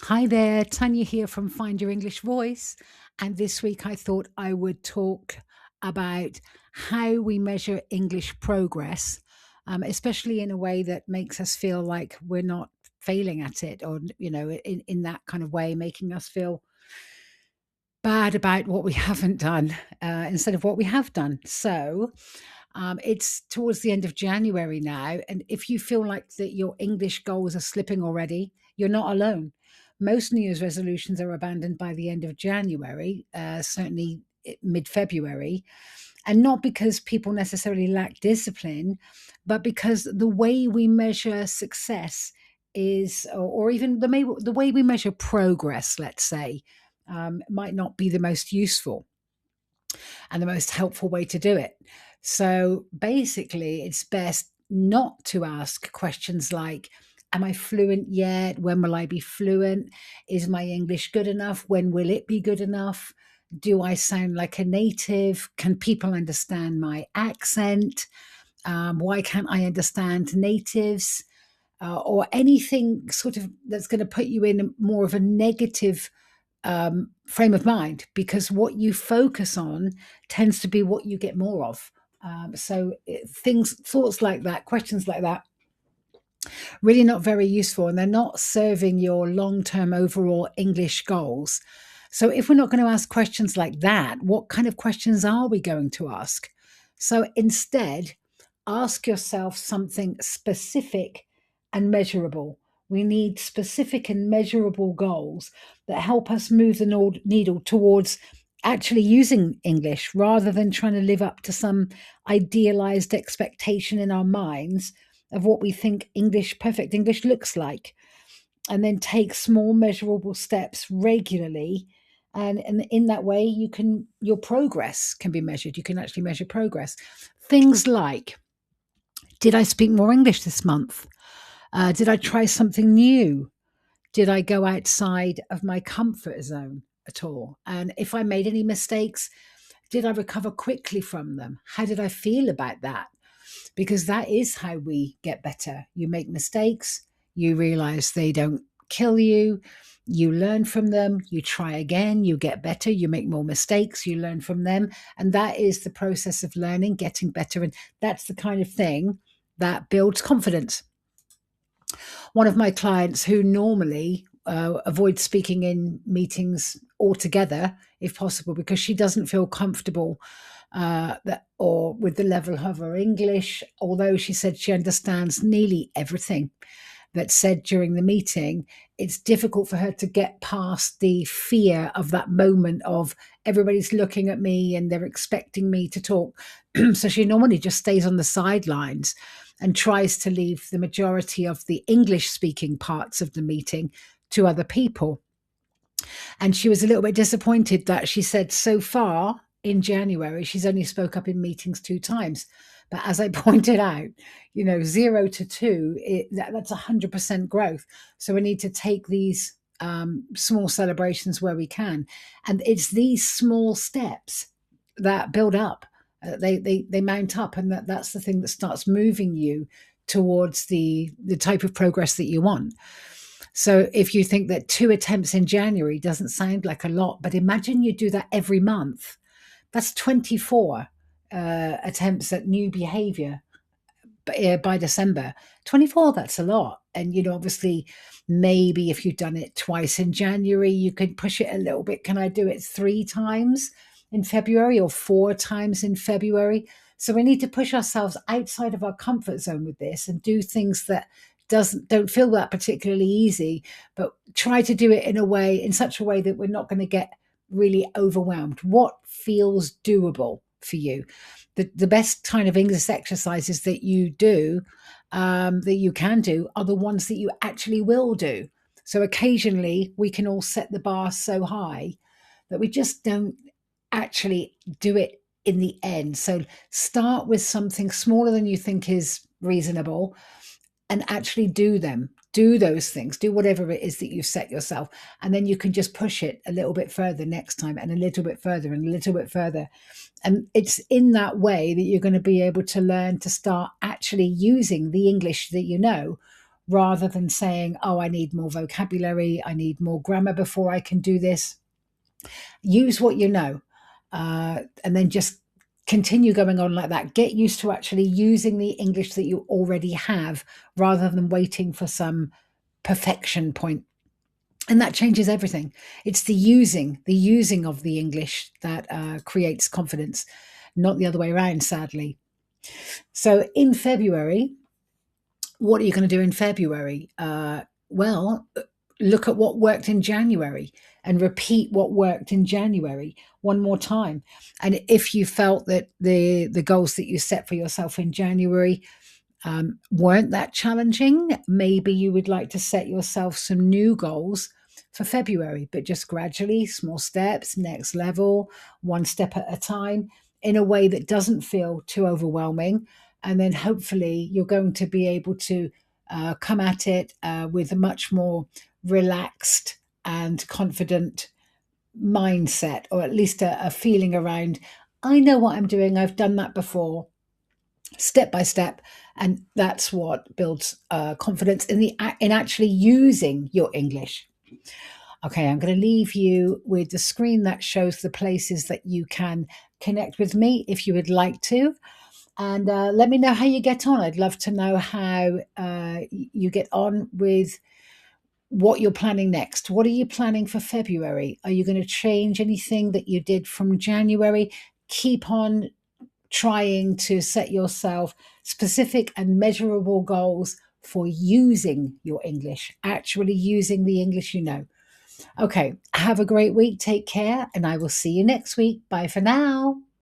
Hi there, Tanya here from Find Your English Voice. And this week I thought I would talk about how we measure English progress, especially in a way that makes us feel like we're not failing at it, or, in that kind of way, making us feel bad about what we haven't done instead of what we have done. So it's towards the end of January now, and if you feel like that your English goals are slipping already, you're not alone. Most New Year's resolutions are abandoned by the end of January, certainly mid-February, and not because people necessarily lack discipline, but because the way we measure success is, or even the way we measure progress, let's say, might not be the most useful and the most helpful way to do it. So basically, it's best not to ask questions like, am I fluent yet? When will I be fluent? Is my English good enough? When will it be good enough? Do I sound like a native? Can people understand my accent? Why can't I understand natives? Or anything sort of that's going to put you in more of a negative frame of mind, because what you focus on tends to be what you get more of. Thoughts like that, questions like that, really not very useful, and they're not serving your long term overall English goals. So, if we're not going to ask questions like that, what kind of questions are we going to ask? So, instead, ask yourself something specific and measurable. We need specific and measurable goals that help us move the needle towards actually using English rather than trying to live up to some idealized expectation in our minds of what we think perfect English looks like, and then take small measurable steps regularly. And in that way, your progress can be measured. You can actually measure progress. Things like, did I speak more English this month? Did I try something new? Did I go outside of my comfort zone at all? And if I made any mistakes, did I recover quickly from them? How did I feel about that? Because that is how we get better. You make mistakes, you realize they don't kill you, you learn from them, you try again, you get better, you make more mistakes, you learn from them. And that is the process of learning, getting better. And that's the kind of thing that builds confidence. One of my clients who normally avoids speaking in meetings altogether, if possible, because she doesn't feel comfortable or with the level of her English, although she said she understands nearly everything that's said during the meeting. It's difficult for her to get past the fear of that moment of everybody's looking at me and they're expecting me to talk. So she normally just stays on the sidelines and tries to leave the majority of the English speaking parts of the meeting to other people. And she was a little bit disappointed that she said so far in January, she's only spoke up in meetings 2 times. But as I pointed out, 0 to 2, that's 100% growth. So we need to take these small celebrations where we can. And it's these small steps that build up. They mount up, and that's the thing that starts moving you towards the type of progress that you want. So if you think that 2 attempts in January doesn't sound like a lot, but imagine you do that every month. That's 24 attempts at new behavior by December. 24, that's a lot. And, obviously, maybe if you've done it twice in January, you could push it a little bit. Can I do it 3 times in February or 4 times in February? So we need to push ourselves outside of our comfort zone with this and do things that don't feel that particularly easy, but try to do it in such a way that we're not going to get really overwhelmed. What feels doable for you? The best kind of English exercises that you do, that you can do, are the ones that you actually will do. So occasionally we can all set the bar so high that we just don't actually do it in the end. So start with something smaller than you think is reasonable and actually do them. Do those things, do whatever it is that you set yourself. And then you can just push it a little bit further next time, and a little bit further and a little bit further. And it's in that way that you're going to be able to learn to start actually using the English that you know, rather than saying, oh, I need more vocabulary, I need more grammar before I can do this. Use what you know, and then just continue going on like that. Get used to actually using the English that you already have rather than waiting for some perfection point. And that changes everything. It's the using of the English that creates confidence, not the other way around, sadly. So in February, what are you going to do in February? Well, look at what worked in January and repeat what worked in January one more time. And if you felt that the goals that you set for yourself in January weren't that challenging, maybe you would like to set yourself some new goals for February, but just gradually, small steps, next level, one step at a time, in a way that doesn't feel too overwhelming. And then hopefully you're going to be able to come at it with a much more relaxed and confident mindset, or at least a feeling around, I know what I'm doing, I've done that before, step by step, and that's what builds confidence in actually using your English. Okay, I'm going to leave you with the screen that shows the places that you can connect with me if you would like to. And let me know how you get on. I'd love to know how you get on with what you're planning next. What are you planning for February? Are you going to change anything that you did from January? Keep on trying to set yourself specific and measurable goals for using your English, actually using the English you know. Okay, have a great week. Take care, and I will see you next week. Bye for now.